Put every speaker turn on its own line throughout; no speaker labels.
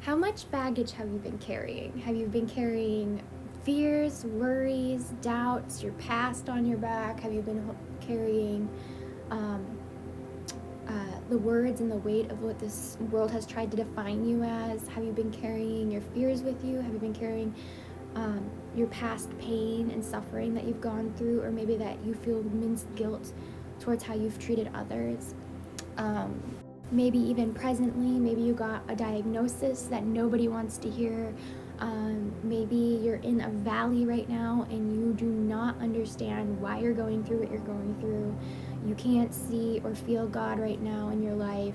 How much baggage have you been carrying? Have you been carrying fears, worries, doubts, your past on your back? Have you been carrying um, the words and the weight of what this world has tried to define you as? Have you been carrying your fears with you? Have you been carrying your past pain and suffering that you've gone through, or maybe that you feel immense guilt towards how you've treated others? Maybe even presently, maybe you got a diagnosis that nobody wants to hear. Maybe you're in a valley right now and you do not understand why you're going through what you're going through. You can't see or feel God right now in your life.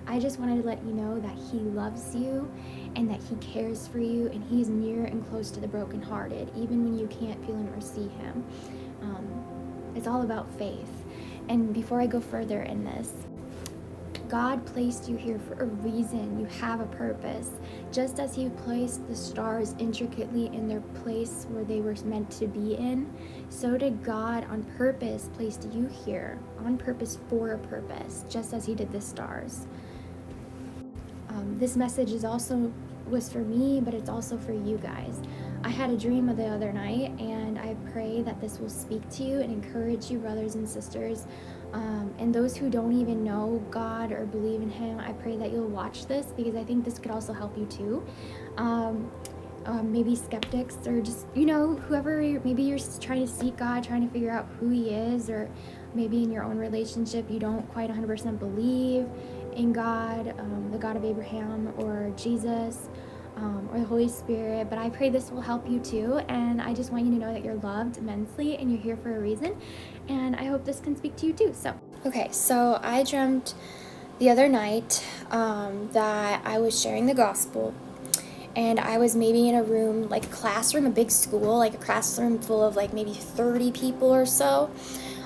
I just wanted to let you know that He loves you and that He cares for you, and He's near and close to the brokenhearted, even when you can't feel Him or see Him. It's all about faith. And before I go further in this, God placed you here for a reason. You have a purpose. Just as He placed the stars intricately in their place where they were meant to be in, so did God on purpose placed you here, on purpose for a purpose, just as He did the stars. This message was for me, but it's also for you guys. I had a dream the other night, and I pray that this will speak to you and encourage you, brothers and sisters. And those who don't even know God or believe in Him, I pray that you'll watch this, because I think this could also help you too. Maybe skeptics, or just, whoever, maybe you're trying to seek God, trying to figure out who He is, or maybe in your own relationship you don't quite 100% believe in God, the God of Abraham, or Jesus, or the Holy Spirit. But I pray this will help you too, and I just want you to know that you're loved immensely and you're here for a reason, and I hope this can speak to you too. So I dreamt the other night that I was sharing the gospel, and I was maybe in a room, like a classroom, a big school, like a classroom full of like maybe 30 people or so.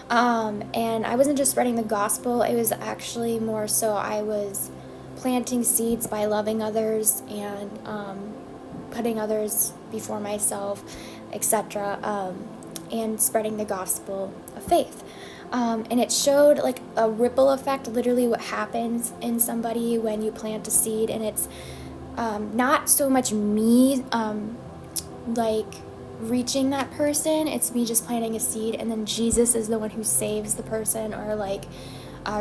And I wasn't just spreading the gospel, it was actually more so I was planting seeds by loving others and putting others before myself, etc., and spreading the gospel of faith. And it showed like a ripple effect, literally what happens in somebody when you plant a seed. And it's not so much me like reaching that person, it's me just planting a seed, and then Jesus is the one who saves the person, or like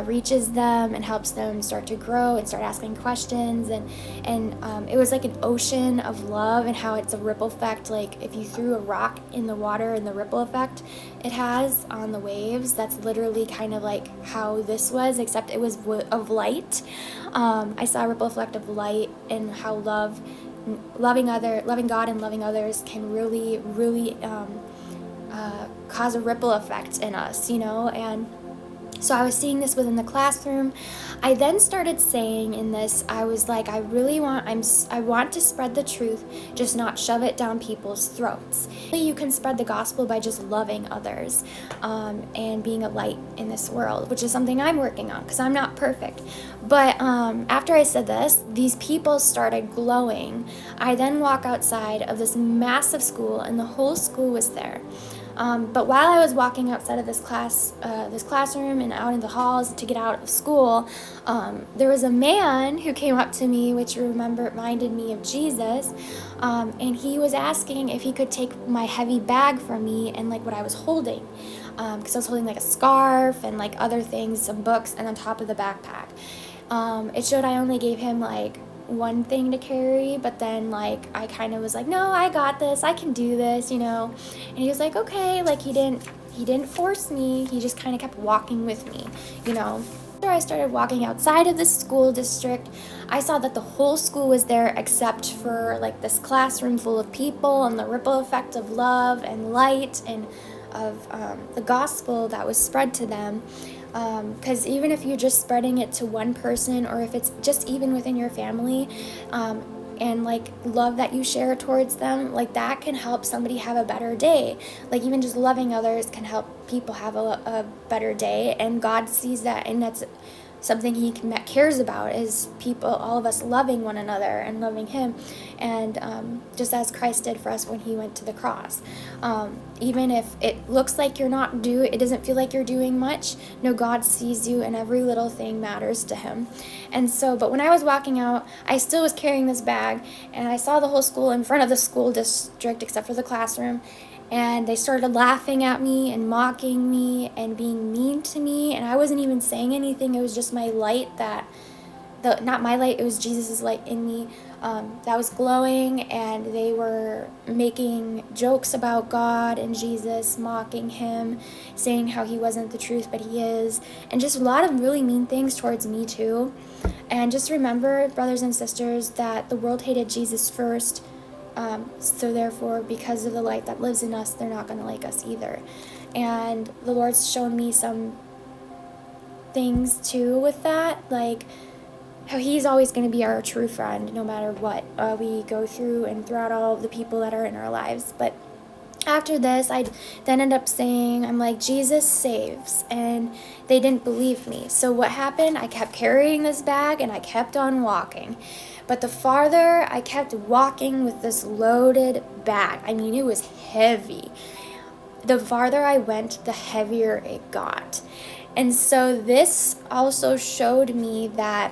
reaches them and helps them start to grow and start asking questions. And it was like an ocean of love, and how it's a ripple effect. Like if you threw a rock in the water and the ripple effect it has on the waves, that's literally kind of like how this was, except it was of light. I saw a ripple effect of light, and how loving God and loving others can really cause a ripple effect in us, and so I was seeing this within the classroom. I then started saying in this, I was like, I want to spread the truth, just not shove it down people's throats. You can spread the gospel by just loving others and being a light in this world, which is something I'm working on because I'm not perfect. But after I said this, these people started glowing. I then walk outside of this massive school, and the whole school was there. But while I was walking outside of this classroom and out in the halls to get out of school, there was a man who came up to me, which reminded me of Jesus, and he was asking if he could take my heavy bag from me and like what I was holding, because I was holding like a scarf and like other things, some books, and on top of the backpack. It showed I only gave him like one thing to carry, but then like I kind of was like, no, I got this, I can do this, and he was like, okay, like he didn't force me, he just kind of kept walking with me. After I started walking outside of the school district, I saw that the whole school was there except for like this classroom full of people, and the ripple effect of love and light and of the gospel that was spread to them. Because even if you're just spreading it to one person, or if it's just even within your family, and like love that you share towards them, like that can help somebody have a better day. Like even just loving others can help people have a better day, and God sees that, and that's something he cares about is people, all of us loving one another and loving him, and just as Christ did for us when he went to the cross. Even if it looks like it doesn't feel like you're doing much, no, God sees you, and every little thing matters to him. And so, but when I was walking out, I still was carrying this bag, and I saw the whole school in front of the school district except for the classroom, and they started laughing at me and mocking me and being mean to me, and I wasn't even saying anything. It was just my light not my light, it was Jesus's light in me, that was glowing, and they were making jokes about God and Jesus, mocking him, saying how he wasn't the truth, but he is, and just a lot of really mean things towards me too. And just remember, brothers and sisters, that the world hated Jesus first, so therefore, because of the light that lives in us, they're not going to like us either. And the Lord's shown me some things too with that, like how he's always going to be our true friend no matter what we go through and throughout all the people that are in our lives. But after this, I then end up saying, I'm like, Jesus saves, and they didn't believe me. So what happened? I kept carrying this bag and I kept on walking. But the farther I kept walking with this loaded bag, I mean, it was heavy. The farther I went, the heavier it got. And so this also showed me that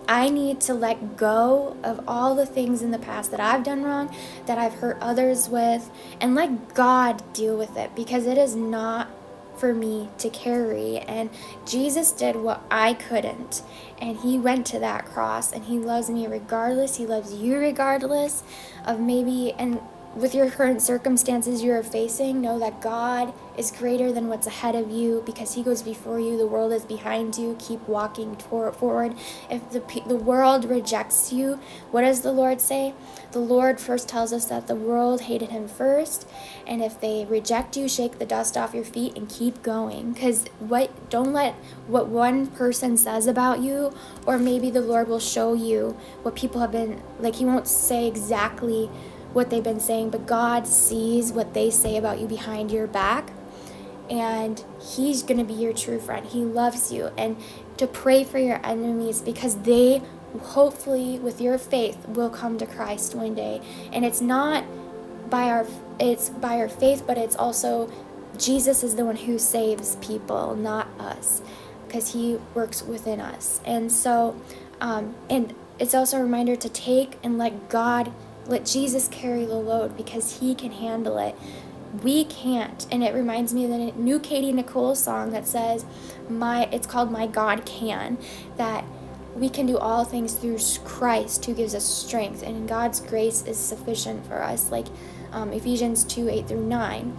I need to let go of all the things in the past that I've done wrong, that I've hurt others with, and let God deal with it, because it is not for me to carry. And Jesus did what I couldn't, and he went to that cross, and he loves me regardless. He loves you regardless of maybe, and with your current circumstances you're facing, know that God is greater than what's ahead of you, because he goes before you. The world is behind you. Keep walking forward. If the world rejects you, what does the Lord say? The Lord first tells us that the world hated him first, and if they reject you, shake the dust off your feet and keep going, because don't let what one person says about you, or maybe the Lord will show you what people have been, like, he won't say exactly what they've been saying, but God sees what they say about you behind your back, and he's going to be your true friend. He loves you. And to pray for your enemies, because they hopefully with your faith will come to Christ one day. And it's by our faith, but it's also Jesus is the one who saves people, not us, because he works within us. And so and it's also a reminder to take and let Jesus carry the load, because he can handle it. We can't. And it reminds me of the new Katy Nichole song that says, it's called My God Can, that we can do all things through Christ who gives us strength, and God's grace is sufficient for us, like Ephesians 2:8-9.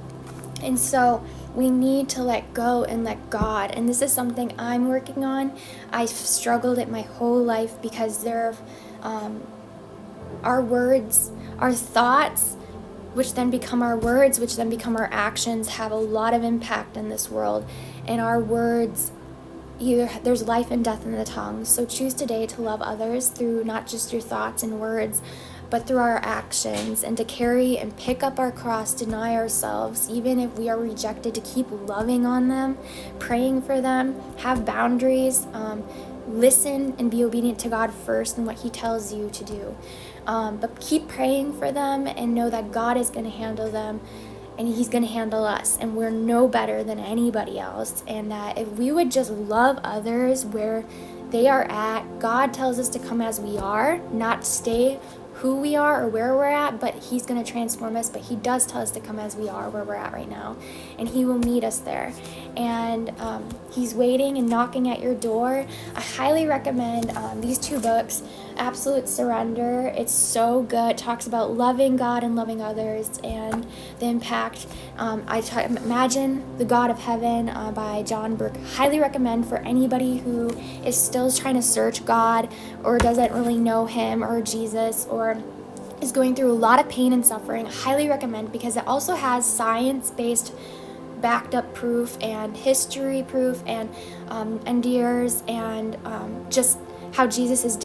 And so we need to let go and let God. And this is something I'm working on. I've struggled it my whole life, because our words, our thoughts, which then become our words, which then become our actions, have a lot of impact in this world. And our words, there's life and death in the tongue. So choose today to love others through not just your thoughts and words, but through our actions, and to carry and pick up our cross, deny ourselves, even if we are rejected, to keep loving on them, praying for them, have boundaries, listen and be obedient to God first and what he tells you to do. But keep praying for them, and know that God is going to handle them, and he's going to handle us, and we're no better than anybody else. And that if we would just love others where they are at, God tells us to come as we are, not stay who we are or where we're at, but he's going to transform us. But he does tell us to come as we are, where we're at right now, and he will meet us there. And he's waiting and knocking at your door. I highly recommend these two books, Absolute Surrender. It's so good. It talks about loving God and loving others, and the impact. Imagine the God of Heaven by Burke. Highly recommend for anybody who is still trying to search God, or doesn't really know him or Jesus, or is going through a lot of pain and suffering. Highly recommend, because it also has science-based backed up proof and history proof, and NDRs, and just how Jesus is